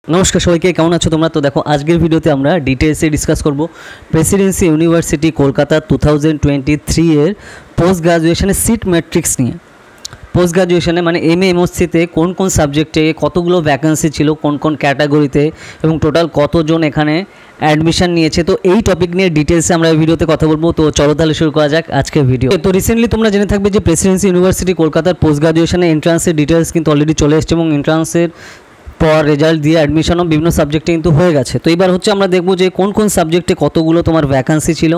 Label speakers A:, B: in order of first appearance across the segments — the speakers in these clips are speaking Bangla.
A: नमस्कार सबाइके केमन आछो तोमरा। तो देखो आजकेर भिडियोते आमरा डिटेल्से डिसकास करब प्रेसिडेंसि यूनिभार्सिटी कलकाता 2023 एर पोस्ट ग्रेजुएशने सीट मैट्रिक्स निये। पोस्ट ग्रेजुएशने माने एमएससीते कोन कोन साबजेक्टे कतगुलो भैकेंसि छिलो, कोन कोन कैटागरिते एबं टोटाल कतजन एखाने एडमिशन निয়েছে। तो এই टपिक নিয়ে ডিটেইলসে আমরা এই ভিডিওতে কথা বলবো। তো চলো তাহলে শুরু করা যাক আজকের ভিডিও। তো রিসেন্টলি তোমরা জেনে থাকবে যে প্রেসিডেন্সি ইউনিভার্সিটি কলকাতার পোস্ট গ্রাজুয়েশনে এন্ট্রান্সের ডিটেইলস কিন্তু অলরেডি চলে এসেছে এবং এন্ট্রান্সের পর রেজাল্ট দিয়ে অ্যাডমিশনও বিভিন্ন সাবজেক্টে কিন্তু হয়ে গেছে। তো এবার হচ্ছে আমরা দেখব যে কোন কোন সাবজেক্টে কতগুলো তোমার ভ্যাকেন্সি ছিল।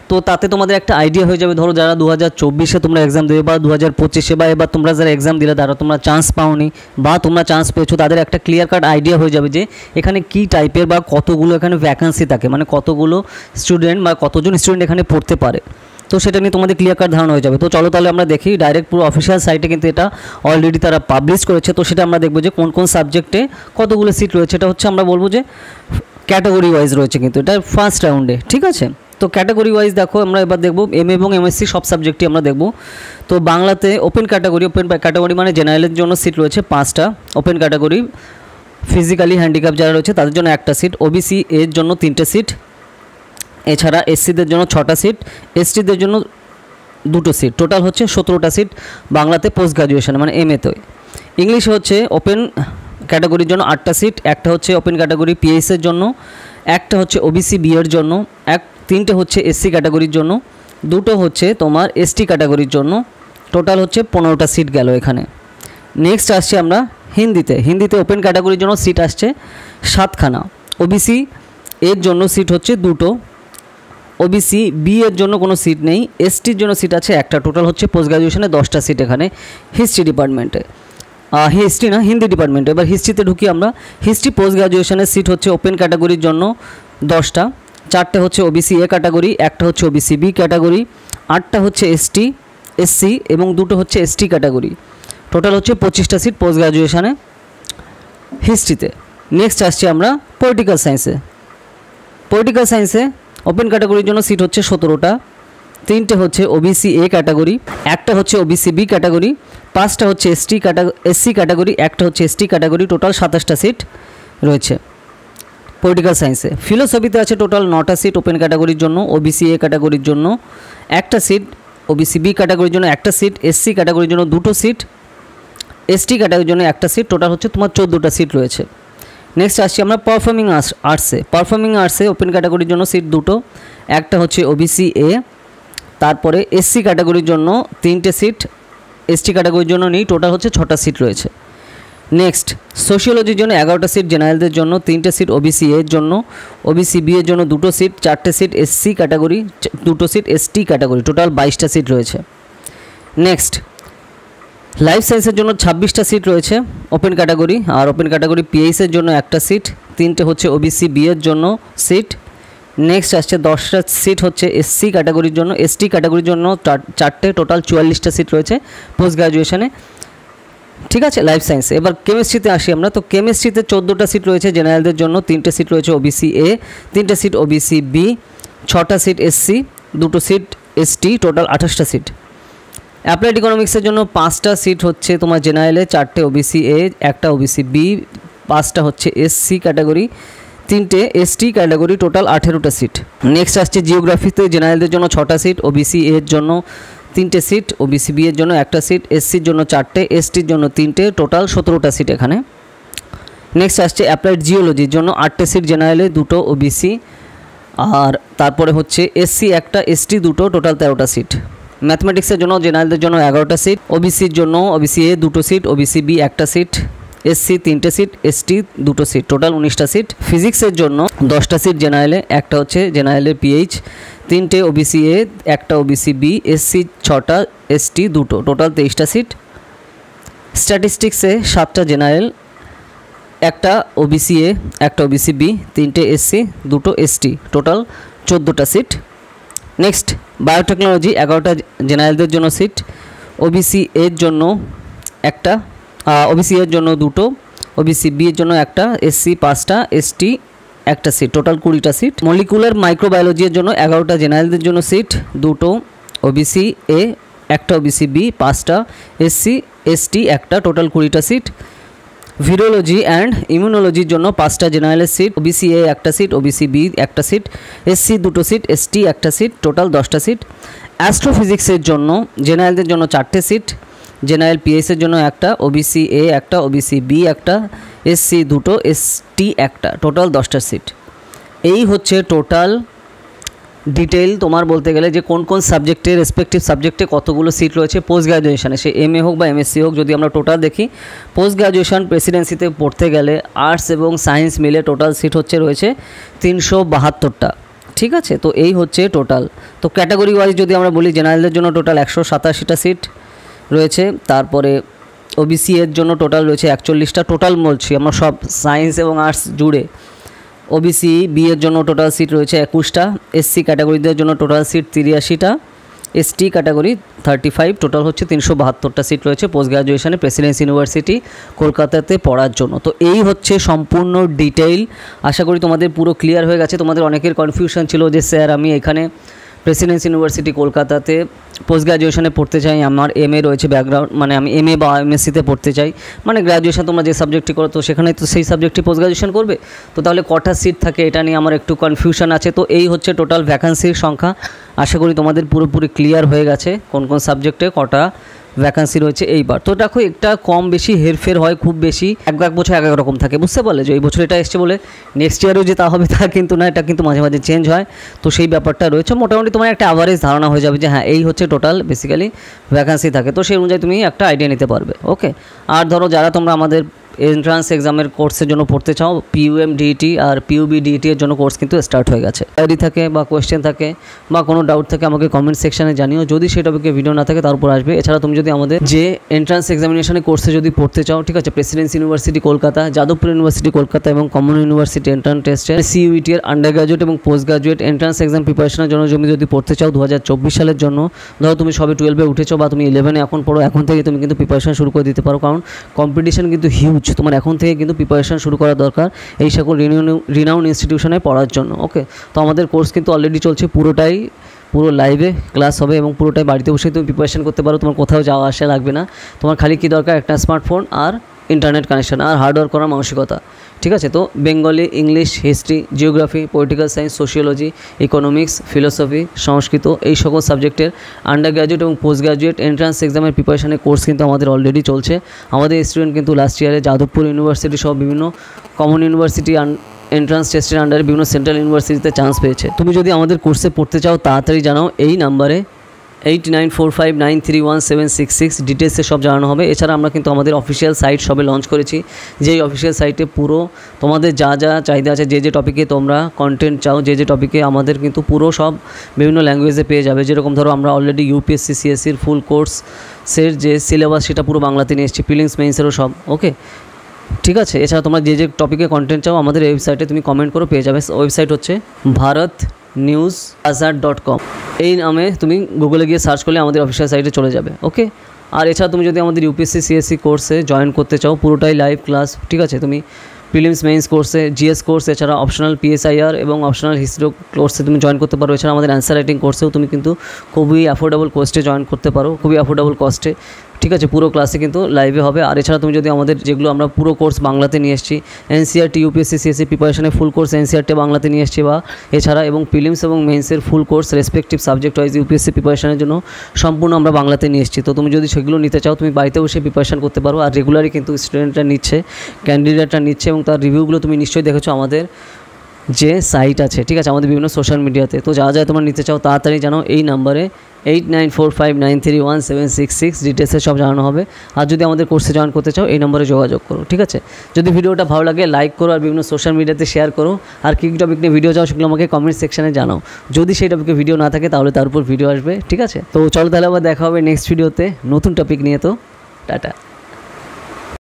A: তো তাতে তোমাদের একটা আইডিয়া হয়ে যাবে। ধরো যারা 2024-এ তোমরা এক্সাম দেবে বা 2025-এ বা এবার তোমরা যারা এক্সাম দিলে তারা তোমরা চান্স পাওনি বা তোমরা চান্স পেয়েছো, তাদের একটা ক্লিয়ার কাট আইডিয়া হয়ে যাবে যে এখানে কী টাইপের বা কতগুলো এখানে ভ্যাকেন্সি থাকে, মানে কতগুলো স্টুডেন্ট বা কতজন স্টুডেন্ট এখানে পড়তে পারে। তো সেটা নিয়ে তোমাদের ক্লিয়ার কাট ধারণা হয়ে যাবে। তো চলো তাহলে আমরা দেখি ডাইরেক্ট পুরো অফিসিয়াল সাইটে কিন্তু এটা অলরেডি তারা পাবলিশ করেছে। তো সেটা আমরা দেখবো যে কোন কোন সাবজেক্টে কতগুলো সিট রয়েছে। এটা হচ্ছে আমরা বলবো যে ক্যাটাগরি ওয়াইজ রয়েছে কিন্তু এটা ফার্স্ট রাউন্ডে, ঠিক আছে। তো ক্যাটাগরি ওয়াইজ দেখো আমরা এবার দেখবো এমএ এবং এমএসসি সব সাবজেক্টই আমরা দেখব। তো বাংলাতে ওপেন ক্যাটাগরি মানে জেনারেলের জন্য সিট রয়েছে 5টা ওপেন ক্যাটাগরি, ফিজিক্যালি হ্যান্ডিক্যাপ যারা রয়েছে তাদের জন্য 1টা সিট, ওবিসি এর জন্য 3টে সিট, এছাড়া এসসিদের জন্য 6টা সিট, এসটিদের জন্য 2টো সিট, টোটাল হচ্ছে 17টা সিট বাংলাতে পোস্ট গ্রাজুয়েশনে মানে এমএতে। ইংলিশে হচ্ছে ওপেন ক্যাটাগরির জন্য 8টা সিট, একটা হচ্ছে ওপেন ক্যাটাগরি পিএইচের জন্য, একটা হচ্ছে ওবিসি বি এর জন্য, 3টে হচ্ছে এসসি ক্যাটাগরির জন্য, 2টো হচ্ছে তোমার এসটি ক্যাটাগরির জন্য, টোটাল হচ্ছে 15টা সিট গেল এখানে। নেক্সট আসছে আমরা হিন্দিতে ওপেন ক্যাটাগরির জন্য সিট আসছে 7খানা, ওবিসি এর জন্য সিট হচ্ছে 2টো, ওবিসি বি এর জন্য কোনো সিট নেই, এসটির জন্য সিট আছে 1টা, টোটাল হচ্ছে পোস্ট গ্রাজুয়েশনে 10টা সিট এখানে হিস্ট্রি ডিপার্টমেন্টে, হিন্দি ডিপার্টমেন্টে। এবার হিস্ট্রিতে ঢুকি আমরা। হিস্ট্রি পোস্ট গ্রাজুয়েশনের সিট হচ্ছে ওপেন ক্যাটাগরির জন্য 10টা, 4টে হচ্ছে ওবিসি এ ক্যাটাগরি, 1টা হচ্ছে ওবিসি বি ক্যাটাগরি, 8টা হচ্ছে এসসি এবং 2টো হচ্ছে এসটি ক্যাটাগরি, টোটাল হচ্ছে 25টা সিট পোস্ট গ্রাজুয়েশনে হিস্ট্রিতে। নেক্সট আসছি আমরা পলিটিক্যাল সায়েন্সে ওপেন ক্যাটাগরির জন্য সিট হচ্ছে 17টা, 3টে হচ্ছে ওবিসি এ ক্যাটাগরি, 1টা হচ্ছে ওবিসি বি ক্যাটাগরি, 5টা হচ্ছে এসসি ক্যাটাগরি, 1টা হচ্ছে এসটি ক্যাটাগরি, টোটাল 27টা সিট রয়েছে পলিটিক্যাল সায়েন্সে। ফিলোসফিতে আছে টোটাল 9টা সিট ওপেন ক্যাটাগরির জন্য, ওবিসি এ ক্যাটাগরির জন্য 1টা সিট, ওবিসি বি ক্যাটাগরির জন্য 1টা সিট, এসসি ক্যাটাগরির জন্য 2টো সিট, এসটি ক্যাটাগরির জন্য 1টা সিট, টোটাল হচ্ছে তোমার 14টা সিট রয়েছে। নেক্সট আসছি আমরা পারফর্মিং আর্টসে ওপেন ক্যাটাগরির জন্য সিট 2টো, 1টা হচ্ছে ওবিসি এ, তারপরে এসসি ক্যাটাগরির জন্য 3টে সিট, এসটি ক্যাটাগরির জন্য নেই, টোটাল হচ্ছে 6টা সিট রয়েছে। নেক্সট সোশিওলজির জন্য 11টা সিট, জেনারেলদের জন্য 3টে সিট, ওবিসি এর জন্য, ওবিসি বি এর জন্য 2টো সিট, 4টে সিট এসসি ক্যাটাগরি, 2টো সিট এসটি ক্যাটাগরি, টোটাল 22টা সিট রয়েছে। নেক্সট লাইফ সায়েন্সের জন্য 26টা সিট রয়েছে ওপেন ক্যাটাগরি, আর ওপেন ক্যাটাগরি পিএইচের জন্য 1টা সিট, 3টে হচ্ছে ওবিসি বি এর জন্য সিট। নেক্সট আসছে 10টা সিট হচ্ছে এসসি ক্যাটাগরির জন্য, এসটি ক্যাটাগরির জন্য 4টে, টোটাল 44টা সিট রয়েছে পোস্ট গ্রাজুয়েশনে, ঠিক আছে লাইফ সায়েন্সে। এবার কেমিস্ট্রিতে আসি আমরা। তো কেমিস্ট্রিতে 14টা সিট রয়েছে জেনারেলদের জন্য, 3টে সিট রয়েছে ওবিসি এ, 3টে সিট ওবিসি বি, 6টা সিট এসসি, 2টো সিট এসটি, টোটাল 28টা সিট। অ্যাপ্লাইড ইকোনমিক্সের জন্য 5টা সিট হচ্ছে তোমার জেনারেলে, 4টে ওবিসি এ, 1টা ওবিসি বি, 5টা হচ্ছে এসসি ক্যাটাগরি, 3টে এসটি ক্যাটাগরি, টোটাল 18টা সিট। নেক্সট আসছে জিওগ্রাফিতে জেনারেলদের জন্য 6টা সিট, ওবিসি এর জন্য 3টে সিট, ওবিসি বি এর জন্য 1টা সিট, এসসির জন্য 4টে, এসটির জন্য 3টে, টোটাল 17টা সিট এখানে। নেক্সট আসছে অ্যাপ্লাইড জিওলজির জন্য 8টে সিট জেনারেলে, 2টো ওবিসি, আর তারপরে হচ্ছে এসসি 1টা, এসটি 2টো, টোটাল 13টা সিট। ম্যাথমেটিক্সের জন্য জেনারেলদের জন্য 11টা সিট, ওবিসির জন্য ওবিসি এ 2টো সিট, ওবিসি বি 1টা সিট, এসসি 3টে সিট, এসটি 2টো সিট, টোটাল 19টা সিট। ফিজিক্সের জন্য 10টা সিট জেনারেলে, 1টা হচ্ছে জেনারেলের পিএইচ, 3টে ওবিসি এ, 1টা ওবিসি বি, এসসি 6টা, এসটি 2টো, টোটাল 23টা সিট। স্ট্যাটিস্টিক্সে 7টা জেনারেল, 1টা ওবিসি এ, 1টা ওবিসি বি, 3টে এসসি, 2টো এসটি, টোটাল 14টা সিট। নেক্সট বায়োটেকনোলজি 11টা জেনারেলদের জন্য সিট, ওবিসি এর জন্য 1টা, ওবিসি এর জন্য 2টো, ওবিসি বি এর জন্য 1টা, এসসি 5টা, এসটি 1টা সিট, টোটাল 20টা সিট। মলিকুলার মাইক্রোবায়োলজি এর জন্য 11টা জেনারেলদের জন্য সিট, 2টো ওবিসি এ, 1টা ওবিসি বি, 5টা এসসি এসটি 1টা, টোটাল 20টা সিট। ভিরোলজি অ্যান্ড ইমিউনোলজির জন্য 5টা জেনারেলের সিট, ওবিসি এ একটা সিট, ওবিসি বি একটা সিট, এসসি 2টো সিট, এসটি একটা সিট, টোটাল 10টা সিট। অ্যাস্ট্রোফিজিক্সের জন্য জেনারেলদের জন্য 4টে সিট, জেনারেল পিএসের জন্য একটা, ওবিসি এ একটা, ওবিসি বি একটা, এসসি 2টো, এসটি একটা, টোটাল 10টা সিট। এই হচ্ছে টোটাল ডিটেল তোমার বলতে গেলে যে কোন কোন সাবজেক্টে রেসপেক্টিভ সাবজেক্টে কতগুলো সিট রয়েছে পোস্ট গ্র্যাজুয়েশনে, সে এমএ হোক বা এমএসসি হোক। যদি আমরা টোটাল দেখি, পোস্ট গ্র্যাজুয়েশন প্রেসিডেন্সিতে পড়তে গেলে আর্টস এবং সায়েন্স মিলে টোটাল সিট রয়েছে 372টা। ঠিক আছে, তো এই হচ্ছে টোটাল। তো ক্যাটাগরি ওয়াইজ যদি আমরা বলি, জেনারেলদের জন্য টোটাল 187টা সিট রয়েছে, তারপরে ওবিসি এর জন্য টোটাল রয়েছে 41টা, টোটাল বলছি আমরা সব সায়েন্স এবং আর্টস জুড়ে। ওবিসি বি এর জন্য টোটাল সিট রয়েছে 21টা, এসসি ক্যাটাগরিদের জন্য টোটাল সিট 83টা, এসটি ক্যাটাগরি 35, টোটাল হচ্ছে 372টা সিট রয়েছে পোস্ট গ্র্যাজুয়েশনে প্রেসিডেন্সি ইউনিভার্সিটি কলকাতাতে পড়ার জন্য। তো এই হচ্ছে সম্পূর্ণ ডিটেইল। আশা করি তোমাদের পুরো ক্লিয়ার হয়ে গেছে। তোমাদের অনেকের কনফিউশন ছিল যে স্যার আমি এখানে প্রেসিডেন্সি ইউনিভার্সিটি কলকাতাতে পোস্ট গ্র্যাজুয়েশনে পড়তে চাই, আমার এমএ রয়েছে ব্যাকগ্রাউন্ড, মানে আমি এমএ বা এমএসসিতে পড়তে চাই, মানে গ্র্যাজুয়েশন তোমরা যে সাবজেক্টটি করো তো সেখানে তো সেই সাবজেক্টটি পোস্ট গ্র্যাজুয়েশন করবে, তো তাহলে কটা সিট থাকে এটা নিয়ে আমার একটু কনফিউশন আছে। তো এই হচ্ছে টোটাল ভ্যাকান্সির সংখ্যা। আশা করি তোমাদের পুরোপুরি ক্লিয়ার হয়ে গেছে কোন কোন সাবজেক্টে কটা ভ্যাকান্সি রয়েছে এইবার। তো দেখো একটা কম বেশি হেরফের হয়, খুব বেশি এক বছর এক রকম থাকে, বুঝতে পারলে? যে এই বছর এটা এসছে বলে নেক্সট ইয়ারেও যে তা হবে তা কিন্তু না, এটা কিন্তু মাঝে মাঝে চেঞ্জ হয়। তো সেই ব্যাপারটা রয়েছে। মোটামুটি তোমার একটা অ্যাভারেজ ধারণা হয়ে যাবে যে হ্যাঁ এই হচ্ছে টোটাল বেসিক্যালি ভ্যাকান্সি থাকে। তো সেই অনুযায়ী তুমি একটা আইডিয়া নিতে পারবে। ওকে, আর ধরো যারা তোমরা আমাদের এন্ট্রান্স এক্সামের কোর্সের জন্য পড়তে চাও, পিইউএম ডিইটি আর পিইউবি ডিইটি এর জন্য কোর্স কিন্তু স্টার্ট হয়ে গেছে। ডায়েরি থাকে বা কোয়েশ্চেন থাকে বা কোনো ডাউট থাকে আমাকে কমেন্ট সেকশনে জানিও। যদি সেই টপিকে ভিডিও না থাকে তার উপর আসবে। এছাড়া তুমি যদি আমাদের যে এন্ট্রান্স এক্সামিনেশনের কোর্সে যদি পড়তে চাও, ঠিক আছে, Presidency university Kolkata, Jadavpur university Kolkata এবং কমন ইউনিভার্সিটি এন্ট্রান্স টেস্টের সিইউইটি এর আন্ডার গ্র্যাজুয়েট এবং পোস্ট গ্র্যাজুয়েট এন্ট্রান্স এক্সাম প্রিপারেশনের জন্য যদি পড়তে চাও 2024 সালের জন্য, ধরো তুমি সবে 12-এ উঠেছো বা তুমি 11-এ এখন পড়ো, এখন থেকে তুমি কিন্তু প্রিপারেশন শুরু করে দিতে পারো। কারণ কম্পিটিশন কিন্তু হিউজ, তোমার এখন থেকে কিন্তু প্রিপারেশন শুরু করা দরকার এই সকল রিনাউন্ড ইনস্টিটিউশনে পড়ার জন্য। ওকে, তো আমাদের কোর্স কিন্তু অলরেডি চলছে, পুরো লাইভে ক্লাস হবে এবং পুরোটাই বাড়িতে বসে তুমি প্রিপারেশন করতে পারো। তোমার কোথাও যাওয়া আসা লাগবে না। তোমার খালি কী দরকার, একটা স্মার্টফোন আর ইন্টারনেট কানেকশন আর হার্ডওয়ার্ক করার মানসিকতা। ঠিক আছে, তো Bengali, English, history, geography, political science, sociology, economics, philosophy, Sanskrit এই সকল সাবজেক্টের আন্ডার গ্র্যাজুয়েট এবং পোস্ট গ্র্যাজুয়েট এন্ট্রান্স এক্সামের প্রিপারেশনের কোর্স কিন্তু আমাদের অলরেডি চলছে। আমাদের স্টুডেন্ট কিন্তু লাস্ট ইয়ারে যাদবপুর ইউনিভার্সিটি সহ বিভিন্ন কমন ইউনিভার্সিটি এন্ট্রান্স টেস্টের আন্ডারে বিভিন্ন সেন্ট্রাল ইউনিভার্সিটিতে চান্স পেয়েছে। তুমি যদি আমাদের কোর্সে পড়তে চাও তাড়াতাড়ি জানাও, এই নাম্বারে 8945931766 ডিটেলসে সব জানানো হবে। এছাড়া আমরা কিন্তু আমাদের অফিসিয়াল সাইট সবে লঞ্চ করেছি, যেই অফিসিয়াল সাইটে পুরো তোমাদের যা যা চাহিদা আছে, যে টপিকে তোমরা কন্টেন্ট চাও, যে টপিকে আমাদের কিন্তু পুরো সব বিভিন্ন ল্যাঙ্গুয়েজে পেয়ে যাবে। যেরকম ধরো আমরা অলরেডি ইউপিএসসি সিএসসির ফুল কোর্সের যে সিলেবাস সেটা পুরো বাংলাতে নিয়ে এসেছি, প্রিলিমস মেইনসেরও সব। ওকে, ঠিক আছে। এছাড়া তোমরা যে টপিকে কন্টেন্ট চাও আমাদের ওয়েবসাইটে তুমি কমেন্ট করো, পেয়ে যাবে। ওয়েবসাইট হচ্ছে bharatnewsazar.com। এই নামে তুমি গুগলে গিয়ে সার্চ করলে আমাদের অফিসিয়াল সাইটে চলে যাবে। ওকে, আর এছাড়া তুমি যদি আমাদের ইউপিএসসি সিএসসি কোর্সে জয়েন করতে চাও, পুরোটাই লাইভ ক্লাস, ঠিক আছে, তুমি প্রিলিমস মেইনস কোর্সে, জিএস কোর্স, এছাড়া অপশনাল পিএসআইআর এবং অপশনাল হিস্ট্রি কোর্সে তুমি জয়েন করতে পারো। এছাড়া আমাদের অ্যান্সার রাইটিং কোর্সেও তুমি কিন্তু খুবই অ্যাফোর্ডেবল কস্টে জয়েন করতে পারো, খুবই অ্যাফোর্ডেবল কস্টে। ঠিক আছে, পুরো ক্লাসে কিন্তু লাইভে হবে। আর এছাড়া তুমি যদি আমাদের যেগুলো আমরা পুরো কোর্স বাংলাতে নিয়ে এসেছি, এনসিআরটি ইউপিএসসি সিএসসি প্রিপারেশনের ফুল কোর্স এনসিআরটি বাংলাতে নিয়ে এসেছি, বা এছাড়া এবং প্রিলিমস এবং মেইনসের full course respective subject wise UPSC প্রিপারেশনের জন্য সম্পূর্ণ আমরা বাংলাতে নিয়ে এসেছি। তো তুমি যদি সেগুলো নিতে চাও তুমি বাড়িতে বসে প্রিপারেশন করতে পারো। আর রেগুলারই কিন্তু স্টুডেন্টরা নিচ্ছে, ক্যান্ডিডেটরা নিচ্ছে এবং তার রিভিউগুলো তুমি নিশ্চয়ই দেখেছো আমাদের যে সাইট আছে, ঠিক আছে, আমাদের বিভিন্ন সোশ্যাল মিডিয়াতে। তো যা যা তোমরা নিতে চাও তাড়াতাড়ি জানো, এই নাম্বারে 8945931766 ডিটেলসে সব জানানো হবে। আর যদি আমাদের কোর্সে জয়েন করতে চাও এই নম্বরে যোগাযোগ করো, ঠিক আছে। যদি ভিডিওটা ভালো লাগে লাইক করো আর বিভিন্ন সোশ্যাল মিডিয়াতে শেয়ার করো। আর কী টপিক নিয়ে ভিডিও চাও সেগুলো আমাকে কমেন্ট সেকশনে জানাও। যদি সেই টপিকে ভিডিও না থাকে তাহলে তার উপর ভিডিও আসবে, ঠিক আছে। তো চলো তাহলে আবার দেখা হবে নেক্সট ভিডিওতে নতুন টপিক নিয়ে। তো টাটা।